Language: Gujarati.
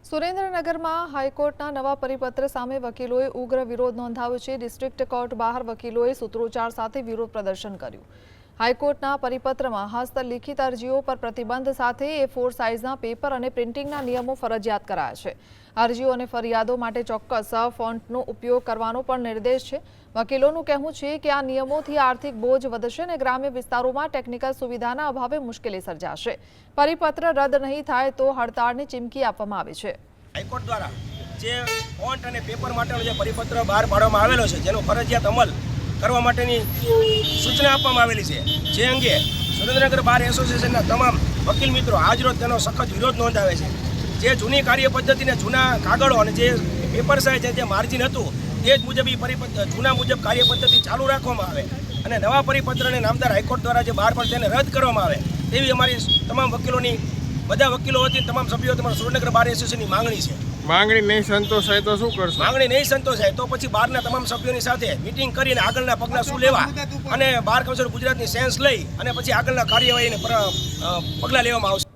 સુરેન્દ્રનગરમાં હાઈકોર્ટના નવા પરિપત્ર સામે વકીલોએ ઉગ્ર વિરોધ નોંધાવ્યો છે। ડિસ્ટ્રિક્ટ કોર્ટ બહાર વકીલોએ સૂત્રોચ્ચાર સાથે વિરોધ પ્રદર્શન કર્યું। હાઈકોર્ટના પરિપત્રમાં હસ્તલિખિત અરજીઓ પર પ્રતિબંધ સાથે A4 સાઇઝના પેપર અને પ્રિન્ટિંગના નિયમો ફરજિયાત કરાયા છે। અરજીઓ અને ફરિયાદો માટે ચોક્કસ ફોન્ટનો ઉપયોગ કરવાનો પણ નિર્દેશ છે। વકીલોનું કહેવું છે કે આ નિયમોથી આર્થિક બોજ વધશે અને ગ્રામ્ય વિસ્તારોમાં ટેકનિકલ સુવિધાના અભાવે મુશ્કેલી સર્જાશે। પરિપત્ર રદ નહીં થાય તો હડતાળની ચીમકી આપવામાં આવી છે। હાઈકોર્ટ દ્વારા જે ફોન્ટ અને પેપર માટેનો જે પરિપત્ર બહાર પાડવામાં આવેલો છે, જેનો ફરજિયાત અમલ કરવા માટેની સૂચના આપવામાં આવેલી છે, જે અંગે સુરેન્દ્રનગર બાર એસોસિએશનના તમામ વકીલ મિત્રો આજરોજ તેનો સખત વિરોધ નોંધાવે છે। જે જૂની કાર્ય પદ્ધતિને જૂના કાગળો અને જે પેપર સાઇઝ જે માર્જિન હતું તે જ મુજબ પરિપત્ર જૂના મુજબ કાર્ય પદ્ધતિ ચાલુ રાખવામાં આવે અને નવા પરિપત્રને નામદાર હાઈકોર્ટ દ્વારા જે બહાર પડે તેને રદ કરવામાં આવે તેવી અમારી તમામ વકીલોની બધા વકીલો વતી તમામ સભ્યો તમારા સુરેન્દ્રનગર બાર એસોસિએશનની માંગણી છે। માંગણી નહીં સંતોષાય તો શું કરશો? માંગણી નહીં સંતોષાય તો પછી બહારના તમામ સભ્યોની સાથે મિટિંગ કરીને આગળના પગલાં શું લેવા અને બાર કાઉન્સિલ ગુજરાતની સેન્સ લઈ અને પછી આગળના કાર્યવાહીને પગલાં લેવામાં આવશે।